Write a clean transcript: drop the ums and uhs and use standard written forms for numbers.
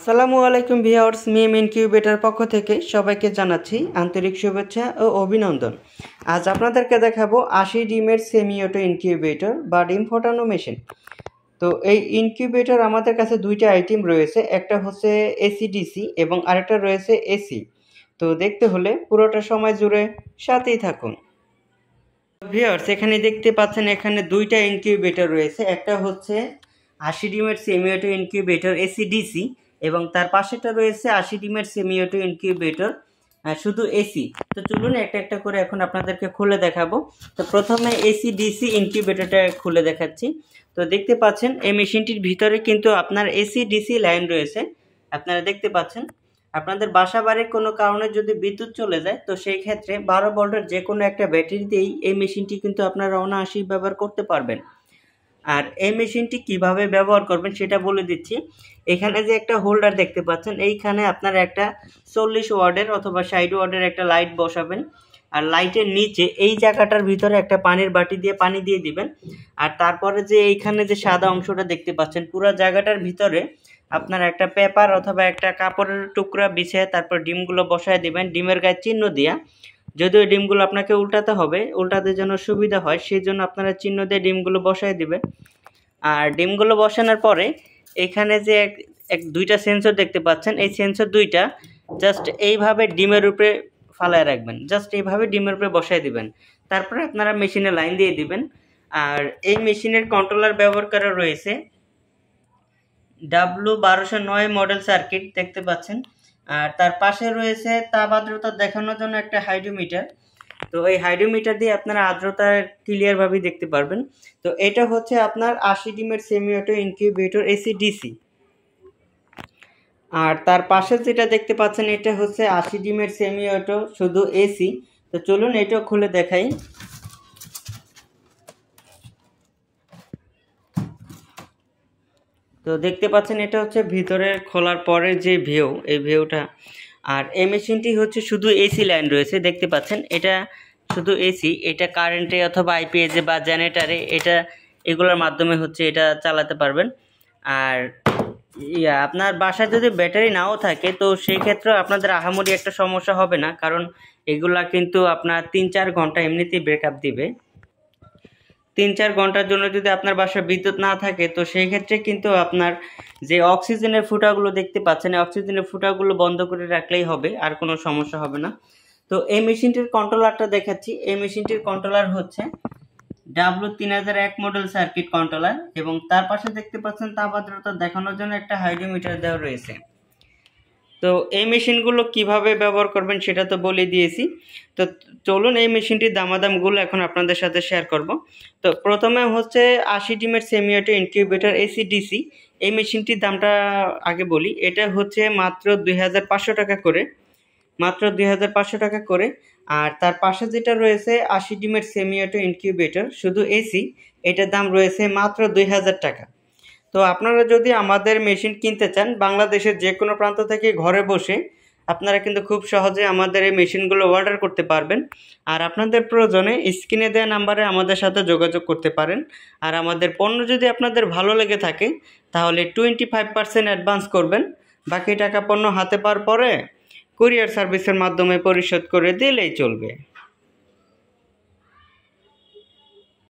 আসসালামু আলাইকুম ভিউয়ার্স, মিম ইনকিউবেটর পক্ষ থেকে সবাইকে জানাচ্ছি আন্তরিক শুভেচ্ছা ও অভিনন্দন। আজ আপনাদেরকে দেখাবো 80 ডিমের সেমি অটো ইনকিউবেটর বা ডিম ফোটানো মেশিন। তো এই ইনকিউবেটর আমাদের কাছে দুইটা আইটেম রয়েছে, একটা হচ্ছে এসিডিসি এবং আরেকটা রয়েছে এসি। তো দেখতে হলে পুরোটা সময় জুড়ে সাথেই থাকুন। ভিউয়ার্স, এখানে দেখতে পাচ্ছেন এখানে দুইটা ইনকিউবেটর রয়েছে, একটা হচ্ছে 80 ডিমের সেমি অটো ইনকিউবেটর এসিডিসি এবং তার পাশেটা রয়েছে 80 ডিমের সেমি অটো ইনকিউবেটর শুধু এসি। তো চলুন একটা একটা করে এখন আপনাদেরকে খুলে দেখাবো। তো প্রথমে এসিডিসি ইনকিউবেটরটা খুলে দেখাচ্ছি। তো দেখতে পাচ্ছেন এই মেশিনটির ভিতরে কিন্তু আপনার এসিডিসি লাইন রয়েছে, আপনারা দেখতে পাচ্ছেন। আপনাদের বাসা বাড়ির কোনো কারণে যদি বিদ্যুৎ চলে যায় তো সেই ক্ষেত্রে 12 ভোল্টের যে কোনো একটা ব্যাটারি দিয়েই এই মেশিনটি কিন্তু আপনারা অনায়াসেই ব্যবহার করতে পারবেন। আর এই মেশিনটি কিভাবে ব্যবহার করবেন সেটা বলে দিচ্ছি। এখানে যে একটা হোল্ডার দেখতে পাচ্ছেন, এইখানে আপনারা একটা 40 ওয়াটের অথবা 60 ওয়াটের একটা লাইট বসাবেন। আর লাইটের নিচে এই জায়গাটার ভিতরে একটা পানির বাটি দিয়ে পানি দিয়ে দিবেন। আর তারপরে যে এইখানে যে সাদা অংশটা দেখতে পাচ্ছেন, পুরো জায়গাটার ভিতরে আপনার একটা পেপার অথবা একটা কাপড়ের টুকরা বিছিয়ে তারপর ডিমগুলো বসায় দিবেন ডিমের গায়ে চিহ্ন দিয়া। যদিও ডিমগুলো আপনাকে উল্টাতে হবে, উল্টাতে যেন সুবিধা হয় সেই জন্য আপনারা চিহ্ন দিয়ে ডিমগুলো বসায় দিবেন। আর ডিমগুলো বসানোর পরে এখানে যে দুইটা সেন্সর দেখতে পাচ্ছেন, এই সেন্সর দুইটা জাস্ট এইভাবে ডিমের উপরে ফালায় রাখবেন, জাস্ট এইভাবে ডিমের উপরে বসায় দিবেন। তারপরে আপনারা মেশিনে লাইন দিয়ে দিবেন। আর এই মেশিনের কন্ট্রোলার ব্যবহার করা রয়েছে W1209 মডেল সার্কিট দেখতে পাচ্ছেন। আর তার পাশে রয়েছে তাপ আর্দ্রতা দেখানোর জন্য একটা হাইড্রোমিটার। তো এই হাইড্রোমিটার দিয়ে আপনারা আর্দ্রতা ক্লিয়ারভাবে দেখতে পারবেন। তো এটা হচ্ছে আপনার 80 ডিমের সেমি অটো ইনকিউবেটর এসিডিসি। আর তার পাশে যেটা দেখতে পাচ্ছেন এটা হচ্ছে 80 ডিমের সেমি অটো শুধু এসি। তো চলুন এটাও খুলে দেখাই। তো দেখতে পাচ্ছেন এটা হচ্ছে ভিতরে খোলার পরে যে ভিউ, এই ভিউটা। আর এই মেশিনটি হচ্ছে শুধু এসি লাইন রয়েছে, দেখতে পাচ্ছেন এটা শুধু এসি। এটা কারেন্টে অথবা আইপিএসে বা জেনারেটারে এটা এগুলোর মাধ্যমে হচ্ছে এটা চালাতে পারবেন। আর আপনার বাসায় যদি ব্যাটারি নাও থাকে তো সেই ক্ষেত্রেও আপনাদের আহামরি একটা সমস্যা হবে না, কারণ এগুলা কিন্তু আপনার 3-4 ঘন্টা এমনিতেই ব্রেকআপ দিবে। 3-4 ঘন্টার জন্য যদি আপনার বাসায় বিদ্যুৎ না থাকে তো সেই ক্ষেত্রে কিন্তু আপনার যে অক্সিজেনের ফুটাগুলো দেখতে পাচ্ছেন, এই অক্সিজেনের ফুটাগুলো বন্ধ করে রাখলেই হবে, আর কোনো সমস্যা হবে না। তো এই মেশিনটির কন্ট্রোলারটা দেখাচ্ছি। এই মেশিনটির কন্ট্রোলার হচ্ছে W3001 মডেল সার্কিট কন্ট্রোলার এবং তার পাশে দেখতে পাচ্ছেন তাপ আর্দ্রতা দেখানোর জন্য একটা হাইড্রোমিটার দেওয়া রয়েছে। তো এই মেশিনগুলো কিভাবে ব্যবহার করবেন সেটা তো বলে দিয়েছি। তো চলুন এই মেশিনটির দামাদামগুলো এখন আপনাদের সাথে শেয়ার করব। তো প্রথমে হচ্ছে 80 ডিমের সেমি অটো ইনকিউবেটর এসিডিসি। এই মেশিনটির দামটা আগে বলি। এটা হচ্ছে মাত্র 2500 টাকা করে, মাত্র 2500 টাকা করে। আর তার পাশে যেটা রয়েছে 80 ডিমের সেমি অটো ইনকিউবেটর শুধু এসি, এটার দাম রয়েছে মাত্র 2000 টাকা। তো আপনারা যদি আমাদের মেশিন কিনতে চান বাংলাদেশের যে কোনো প্রান্ত থেকে ঘরে বসে আপনারা কিন্তু খুব সহজে আমাদের এই মেশিনগুলো অর্ডার করতে পারবেন। আর আপনাদের প্রয়োজনে স্ক্রিনে দেওয়া নাম্বারে আমাদের সাথে যোগাযোগ করতে পারেন। আর আমাদের পণ্য যদি আপনাদের ভালো লেগে থাকে তাহলে 25% অ্যাডভান্স করবেন, বাকি টাকা পণ্য হাতে পাওয়ার পরে কুরিয়ার সার্ভিসের মাধ্যমে পরিশোধ করে দিলেই চলবে।